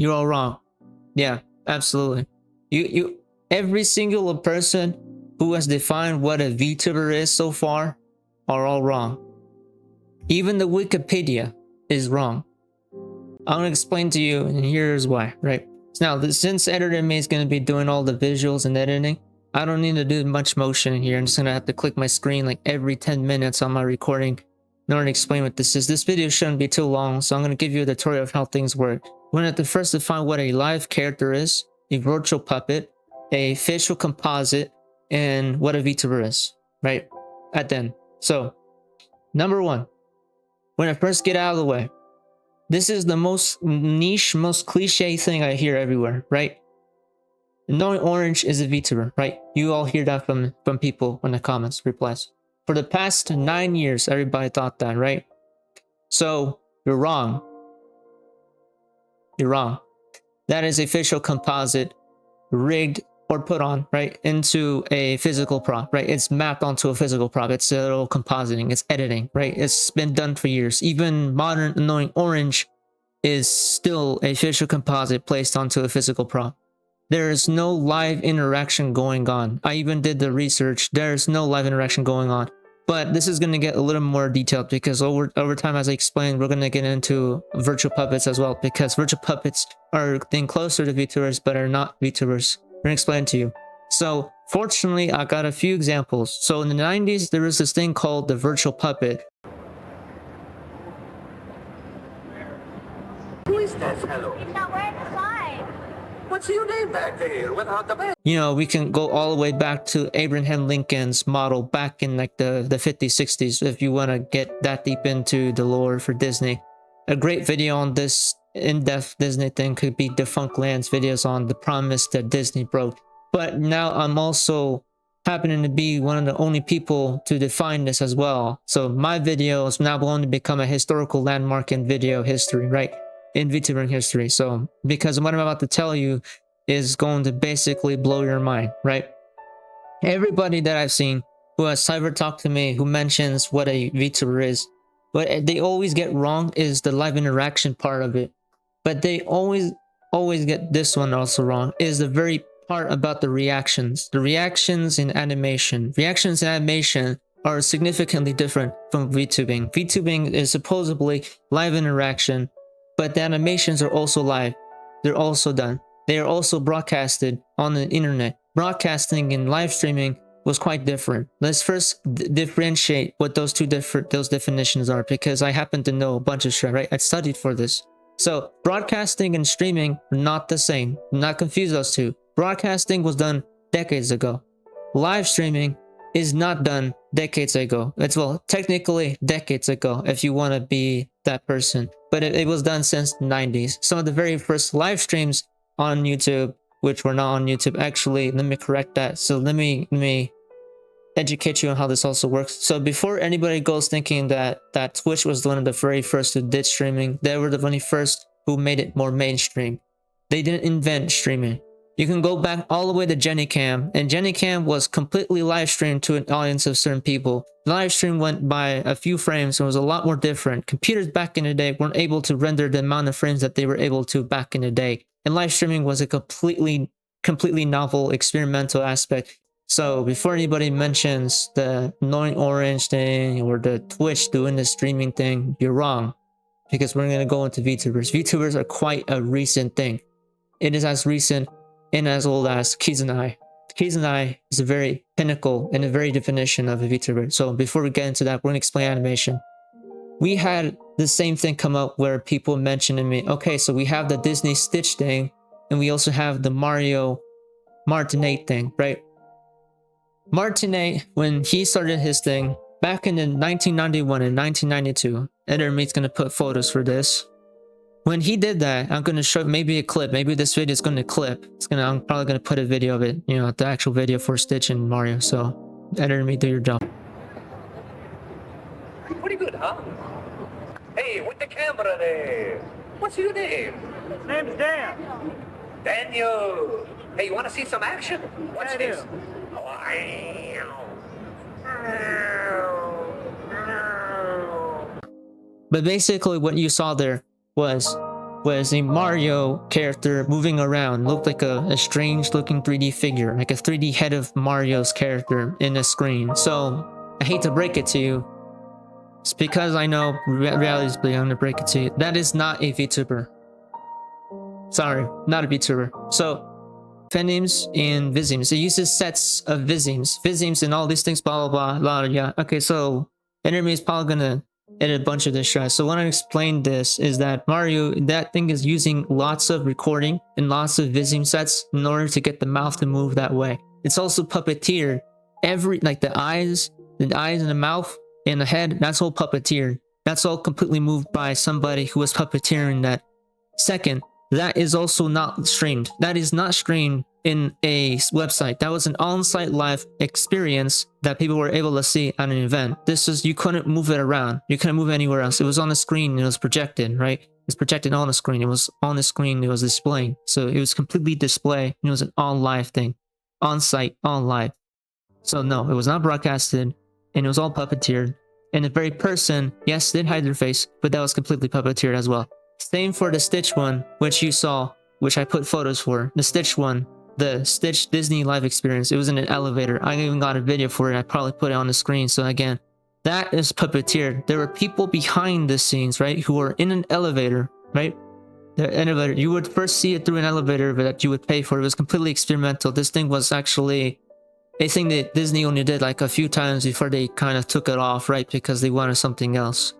You're all wrong. Yeah, absolutely. Every single person who has defined what a VTuber is so far are all wrong. Even the Wikipedia is wrong. I'm gonna explain to you, and here's why, right? Now, since Editor Me is gonna be doing all the visuals and editing, I don't need to do much motion in here. I'm just gonna have to click my screen like every 10 minutes on my recording in order to explain what this is. This video shouldn't be too long, so I'm gonna give you a tutorial of how things work. We're gonna have to first define what a live character is, a virtual puppet, a facial composite, and what a VTuber is, right? At then. So, number one, when I first get out of the way, this is the most niche, most cliche thing I hear everywhere, right? Knowing Orange is a VTuber, right? You all hear that from people in the comments, replies. For the past 9 years, everybody thought that, right? So, you're wrong. You're wrong. That is a facial composite rigged or put on, right, into a physical prop, right? It's mapped onto a physical prop. It's a little compositing. It's editing, right? It's been done for years. Even modern Annoying Orange is still a facial composite placed onto a physical prop. There is no live interaction going on. I even did the research. There's no live interaction going on. But this is going to get a little more detailed because over time, as I explained, we're going to get into virtual puppets as well, because virtual puppets are getting closer to VTubers but are not VTubers. We're going to explain to you. So fortunately, I got a few examples. So in the 90s, there was this thing called the virtual puppet. Who is that fellow? He's not wearing the sign. What's your name back there without the band? You know, we can go all the way back to Abraham Lincoln's model back in like the 50s, 60s, if you want to get that deep into the lore for Disney. A great video on this in-depth Disney thing could be Defunct Land's videos on the promise that Disney broke. But now I'm also happening to be one of the only people to define this as well. So my video is now going to become a historical landmark in video history, right? In VTuber history. So because what I'm about to tell you is going to basically blow your mind, right? Everybody that I've seen who has cyber talked to me, who mentions what a VTuber is, what they always get wrong is the live interaction part of it. But they always get this one also wrong, is the very part about the reactions. The reactions in animation. Reactions in animation are significantly different from VTubing. VTubing is supposedly live interaction, but the animations are also live. They're also done. They are also broadcasted on the internet. Broadcasting and live streaming was quite different. Let's first differentiate what those definitions are, because I happen to know a bunch of shit, right? I studied for this. So broadcasting and streaming are not the same. Do not confuse those two. Broadcasting was done decades ago. Live streaming is not done decades ago. It's, well, technically decades ago if you want to be that person. But it was done since the 90s. Some of the very first live streams on YouTube, which were not on YouTube, actually, let me correct that. So let me educate you on how this also works. So before anybody goes thinking that Twitch was one of the very first who did streaming, they were the very first who made it more mainstream. They didn't invent streaming. You can go back all the way to JennyCam, and JennyCam was completely live streamed to an audience of certain people. The live stream went by a few frames and was a lot more different. Computers back in the day weren't able to render the amount of frames that they were able to back in the day. And live streaming was a completely novel experimental aspect. So before anybody mentions the Annoying Orange thing or the Twitch doing the streaming thing, you're wrong. Because we're going to go into VTubers. VTubers are quite a recent thing. It is as recent and as old as Keys and I. Keys and I is a very pinnacle and a very definition of a VTuber. So before we get into that, we're going to explain animation. We had the same thing come up where people mentioned to me, okay, so we have the Disney Stitch thing, and we also have the Mario Martinet thing, right? Martinet, when he started his thing back in 1991 and 1992, Editor Me's going to put photos for this. When he did that, I'm going to show maybe a clip. Maybe this video is going to clip. I'm probably going to put a video of it, you know, the actual video for Stitch and Mario. So, Editor Me, do your job. Pretty good, huh? Hey, with the camera there. What's your name? His name's Dan. Daniel. Hey, you want to see some action? Watch Yeah, I this. But basically what you saw there was was a Mario character moving around. Looked like a strange looking 3D figure, like a 3D head of Mario's character in a screen. So I hate to break it to you. It's because I know reality's bleak, I'm gonna break it to you. That is not a VTuber. Sorry, not a VTuber. So fan names and vizims. It uses sets of vizims and all these things, blah blah blah, yeah. Okay, so enemy is probably gonna edit a bunch of this shit. So when I explained this is that Mario, that thing is using lots of recording and lots of vizim sets in order to get the mouth to move that way. It's also puppeteered. Like the eyes and the mouth and the head, that's all puppeteered. That's all completely moved by somebody who was puppeteering that. Second, that is also not streamed. That is not streamed in a website. That was an on-site live experience that people were able to see at an event. This is, you couldn't move it around. You couldn't move it anywhere else. It was on the screen. It was projected, right? It's projected on the screen. It was on the screen. It was displaying. So it was completely display. It was an on-live thing. On-site, on-live. So no, it was not broadcasted. And it was all puppeteered. And the very person, yes, did hide their face, but that was completely puppeteered as well. Same for the Stitch one, which you saw, which I put photos for. The Stitch one, the Stitch Disney live experience. It was in an elevator. I even got a video for it. I probably put it on the screen. So again, that is puppeteered. There were people behind the scenes, right, who were in an elevator, right? The elevator, you would first see it through an elevator that you would pay for. It was completely experimental. This thing was actually a thing that Disney only did like a few times before they kind of took it off, right? Because they wanted something else.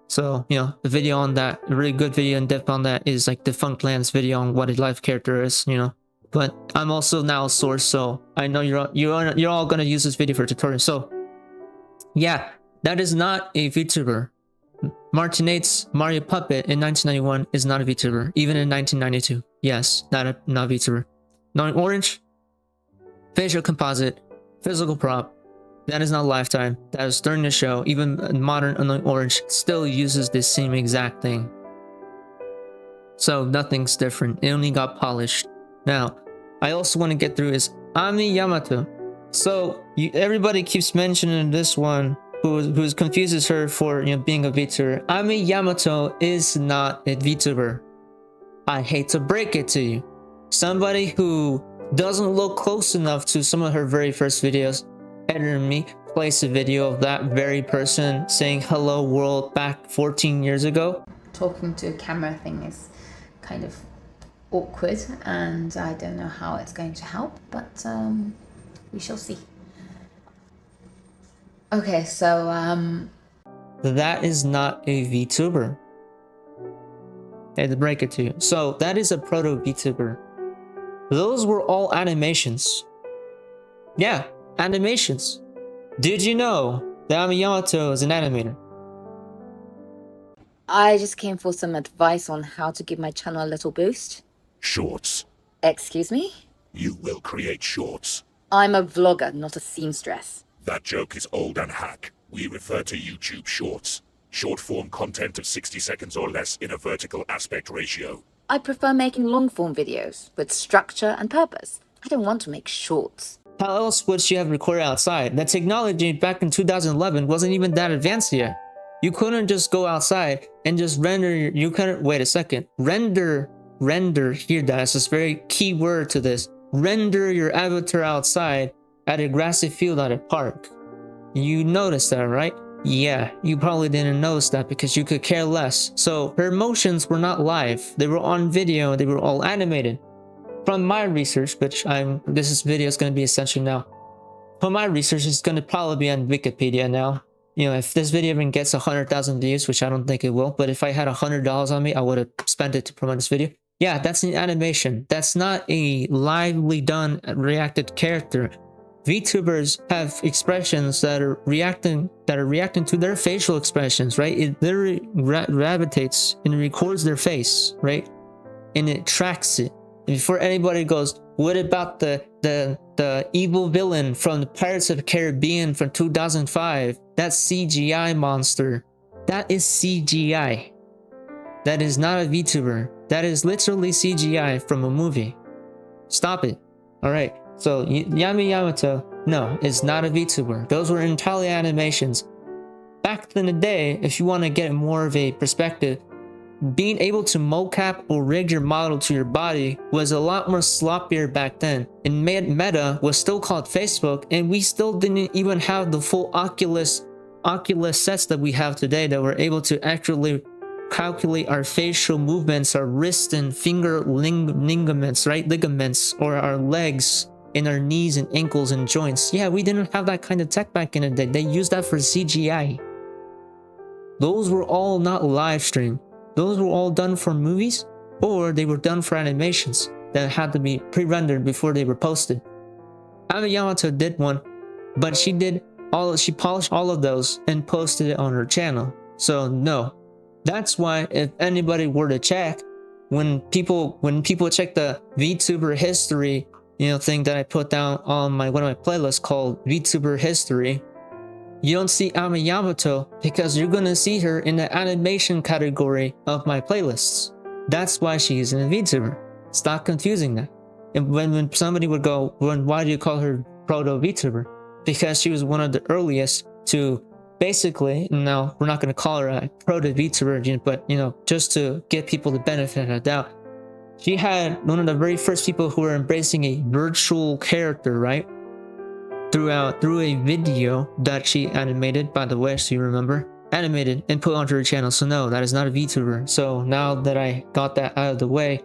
So, you know, the video on that, a really good video in depth on that is like Defunct Land's video on what a live character is, you know. But I'm also now a source, so I know you're all gonna use this video for tutorial. So, yeah, that is not a VTuber. Martinate's Mario Puppet in 1991 is not a VTuber, even in 1992. Yes, not a VTuber. Annoying Orange, facial composite, physical prop. That is not Lifetime. That is during the show. Even modern Annoying Orange still uses this same exact thing. So nothing's different. It only got polished. Now, I also want to get through is Ami Yamato. So everybody keeps mentioning this one who confuses her for, you know, being a VTuber. Ami Yamato is not a VTuber. I hate to break it to you. Somebody who doesn't look close enough to some of her very first videos. Editor me placed a video of that very person saying hello world back 14 years ago. Talking to a camera thing is kind of awkward and I don't know how it's going to help, but we shall see. Okay, so that is not a VTuber. I had to break it to you. So that is a proto VTuber. Those were all animations. Yeah, animations. Did you know that Ami Yamato is an animator? I just came for some advice on how to give my channel a little boost. Shorts. Excuse me? You will create shorts. I'm a vlogger, not a seamstress. That joke is old and hack. We refer to YouTube Shorts. Short-form content of 60 seconds or less in a vertical aspect ratio. I prefer making long-form videos with structure and purpose. I don't want to make shorts. How else would she have recorded outside? That technology back in 2011 wasn't even that advanced yet. You couldn't just go outside and just render, you couldn't, wait a second. Render, hear that, it's this very key word to this. Render your avatar outside at a grassy field at a park. You noticed that, right? Yeah, you probably didn't notice that because you could care less. So her motions were not live. They were on video, they were all animated. From my research, which this video is going to be essential now. From my research, it's going to probably be on Wikipedia now. You know, if this video even gets 100,000 views, which I don't think it will, but if I had $100 on me, I would have spent it to promote this video. Yeah, that's an animation. That's not a lively done reacted character. VTubers have expressions that are reacting to their facial expressions, right? It literally gravitates and records their face, right? And it tracks it. And before anybody goes, what about the evil villain from the Pirates of the Caribbean from 2005? That CGI monster. That is CGI. That is not a VTuber. That is literally CGI from a movie. Stop it. Alright, so Ami Yamato, no, is not a VTuber. Those were entirely animations. Back in the day, if you want to get more of a perspective, being able to mocap or rig your model to your body was a lot more sloppier back then. And Meta was still called Facebook, and we still didn't even have the full Oculus sets that we have today that were able to actually calculate our facial movements, our wrist and finger ligaments, right? Ligaments, or our legs and our knees and ankles and joints. Yeah, we didn't have that kind of tech back in the day. They used that for CGI. Those were all not live stream. Those were all done for movies, or they were done for animations that had to be pre-rendered before they were posted. Ava Yamato did one, but she polished all of those and posted it on her channel. So no. That's why if anybody were to check, when people check the VTuber history, thing that I put down on one of my playlists called VTuber history, you don't see Ava Yamato because you're gonna see her in the animation category of my playlists. That's why she is a VTuber. Stop confusing that. And when somebody would go, why do you call her proto VTuber? Because she was one of the earliest to basically, now we're not gonna call her a proto VTuber, but just to give people the benefit of the doubt, she had one of the very first people who were embracing a virtual character, right? Through a video that she animated, by the way, so you remember, animated and put onto her channel. So no, that is not a VTuber. So now that I got that out of the way,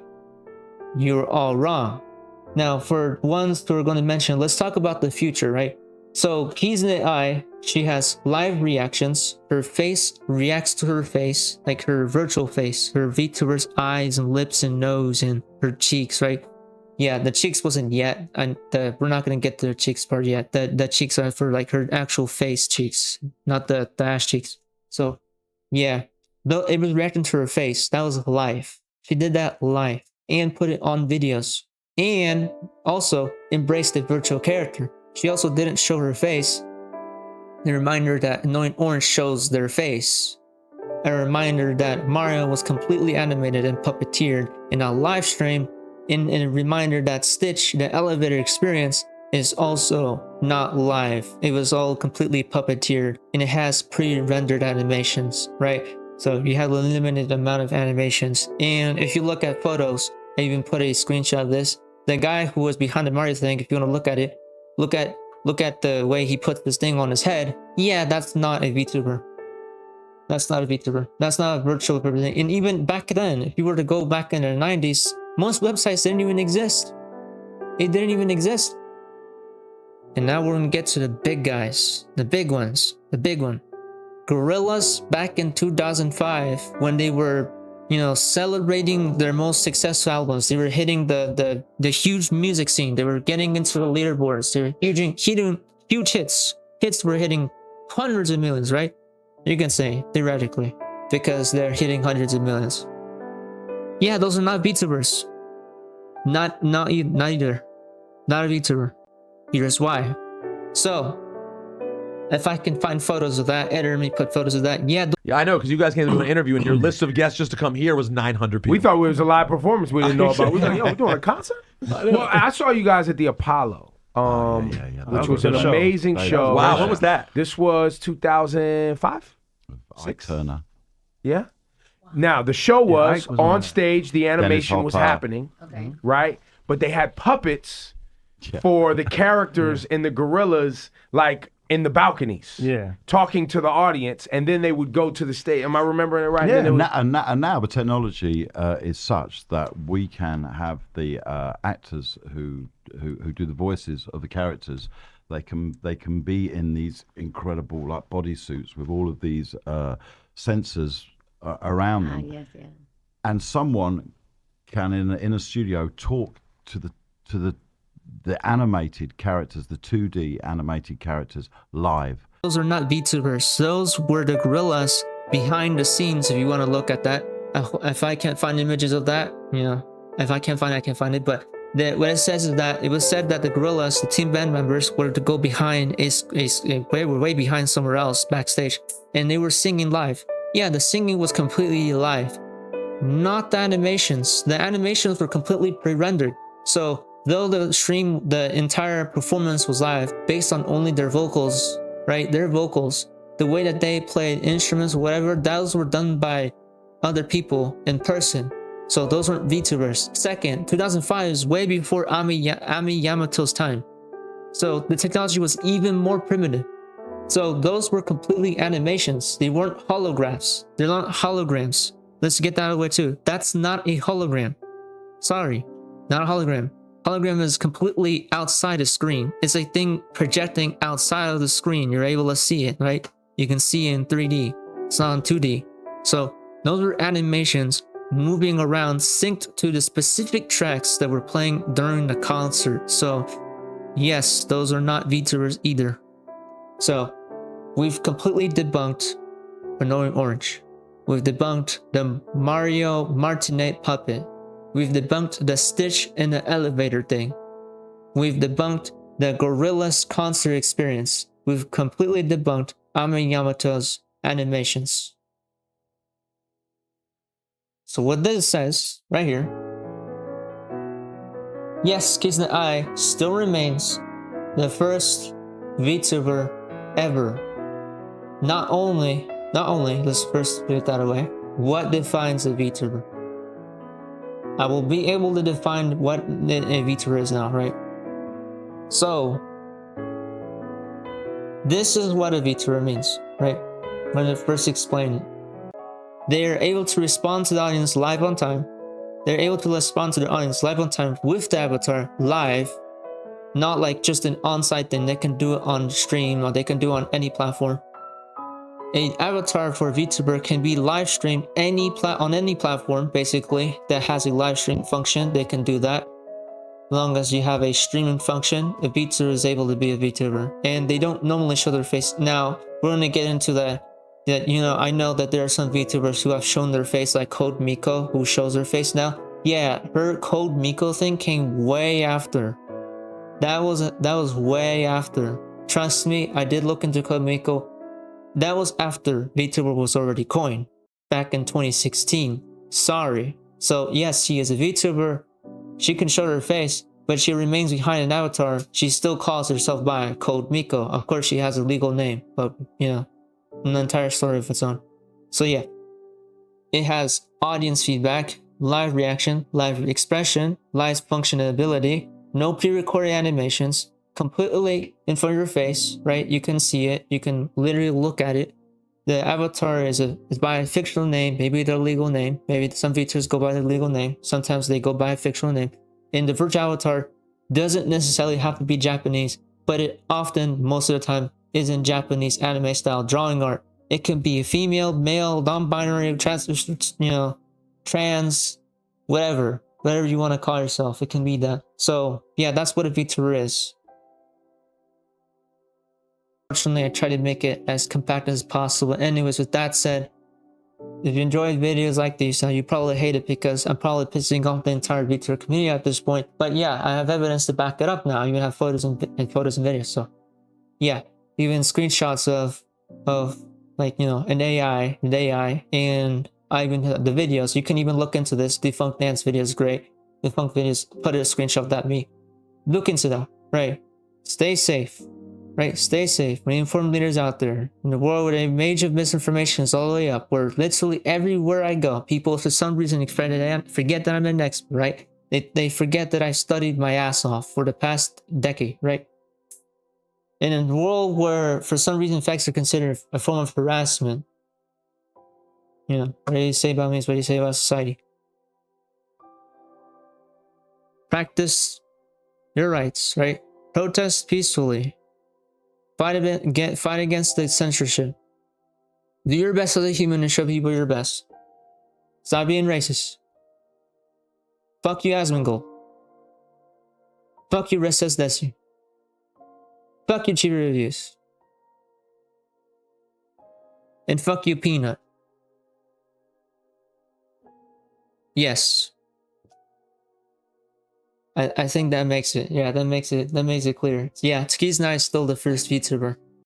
you're all wrong. Now, for ones who are going to mention, let's talk about the future, right? So Kizune Ai, she has live reactions. Her face reacts to her face, like her virtual face, her VTuber's eyes and lips and nose and her cheeks, right? Yeah, the cheeks wasn't yet, and we're not gonna get to the cheeks part yet. The cheeks are for like her actual face cheeks, not the ass cheeks. So yeah, though it was reacting to her face, that was live. She did that live and put it on videos, and also embraced the virtual character. She also didn't show her face. A reminder that Annoying Orange shows their face. A reminder that Mario was completely animated and puppeteered in a live stream. And a reminder that Stitch, the elevator experience, is also not live. It was all completely puppeteered, and it has pre-rendered animations, right? So you have a limited amount of animations. And if you look at photos, I even put a screenshot of this. The guy who was behind the Mario thing, if you want to look at it, look at the way he puts this thing on his head. Yeah, that's not a VTuber. That's not a VTuber. That's not a virtual person. And even back then, if you were to go back in the 90s, most websites didn't even exist. It didn't even exist. And now we're gonna get to the big guys, the big ones, the big one. Gorillaz back in 2005, when they were, celebrating their most successful albums. They were hitting the huge music scene. They were getting into the leaderboards. They were hitting huge hits. Hits were hitting hundreds of millions, right? You can say, theoretically, because they're hitting hundreds of millions. Yeah, those are not VTubers. Not either. Not a VTuber. Here's why. So, if I can find photos of that, editor me put photos of that. Yeah, I know, because you guys came to do an interview and your list of guests just to come here was 900 people. We thought it was a live performance we didn't know about. We were like, yo, we're doing a concert? Well, I saw you guys at the Apollo, which was an amazing show. Wow, when was that? This was 2005? Ike Turner. Yeah. Now, the show was on stage, the animation was happening, right? But they had puppets for the characters in the gorillas, like in the balconies, talking to the audience, and then they would go to the stage. Am I remembering it right? Yeah, and now the technology is such that we can have the actors who do the voices of the characters. They can be in these incredible like bodysuits with all of these sensors around them, and someone can in a studio talk to the animated characters, the 2D animated characters live. Those are not VTubers. Those were the Gorillaz behind the scenes. If you want to look at that, if I can't find images of that, if I can't find it, I can't find it. But what it says is that it was said that the Gorillaz, the team band members, were to go behind way behind somewhere else backstage, and they were singing live. Yeah, the singing was completely live, not the animations. The animations were completely pre-rendered. So though the entire performance was live, based on only their vocals, right? Their vocals, the way that they played instruments, whatever, those were done by other people in person. So those weren't VTubers. Second, 2005 is way before Ami Yamato's time. So the technology was even more primitive. So those were completely animations. They weren't holographs. They're not holograms. Let's get that out of the way too. That's not a hologram. Sorry, not a hologram. Hologram is completely outside the screen. It's a thing projecting outside of the screen. You're able to see it, right? You can see it in 3D. It's not in 2D. So those were animations moving around synced to the specific tracks that were playing during the concert. So yes, those are not VTubers either. So we've completely debunked Annoying Orange. We've debunked the Mario Martinet puppet. We've debunked the Stitch in the elevator thing. We've debunked the Gorillaz concert experience. We've completely debunked Ami Yamato's animations. So what this says right here, yes, Kizuna Ai still remains the first VTuber ever. Not only, let's first put that away. What defines a VTuber? I will be able to define what a VTuber is now, right? So, this is what a VTuber means, right? When I first explain it. They are able to respond to the audience live on time. They're able to respond to the audience live on time with the avatar live. Not like just an on-site thing. They can do it on stream or they can do it on any platform. An avatar for a VTuber can be live streamed on any platform, basically, that has a live stream function. They can do that. As long as you have a streaming function, a VTuber is able to be a VTuber. And they don't normally show their face. Now, we're going to get into that, you know, I know that there are some VTubers who have shown their face, like Code Miko, who shows her face now. Yeah, her Code Miko thing came way after. That was way after. Trust me, I did look into Code Miko. That was after VTuber was already coined, back in 2016. Sorry. So yes, she is a VTuber. She can show her face, but she remains behind an avatar. She still calls herself by Code Miko. Of course, she has a legal name, but you know, an entire story of its own. So yeah, it has audience feedback, live reaction, live expression, live functionality, no pre-recorded animations, completely in front of your face, right? You can see it. You can literally look at it. The avatar is by a fictional name, maybe their legal name. Maybe some VTubers go by their legal name. Sometimes they go by a fictional name. And the virtual avatar doesn't necessarily have to be Japanese, but it often, most of the time, is in Japanese anime style drawing art. It can be a female, male, non-binary, trans, whatever you want to call yourself. It can be that. So yeah, that's what a VTuber is. Fortunately, I try to make it as compact as possible. Anyways, with that said, if you enjoy videos like these, you probably hate it because I'm probably pissing off the entire VTuber community at this point. But yeah, I have evidence to back it up now. I even have photos and videos. So yeah, even screenshots of like, you know, an AI, and I even have the videos. You can even look into this. Defunct dance video is great. Defunct videos, put a screenshot of that me. Look into that, right? Stay safe. Right, stay safe. We inform leaders out there in the world where the age of misinformation is all the way up. Where literally everywhere I go, people for some reason forget that I'm an expert. Right? They forget that I studied my ass off for the past decade. Right? And in a world where for some reason facts are considered a form of harassment, you know, what do you say about me is what do you say about society. Practice your rights. Right? Protest peacefully. Fight against the censorship. Do your best as a human and show people your best. Stop being racist. Fuck you, Asmongold. Fuck you, Recess Desu. Fuck you, Chibi Reviews. And fuck you, Peanut. Yes. I think that makes it, yeah, that makes it clear. Yeah, Tsukizuna is still the first VTuber.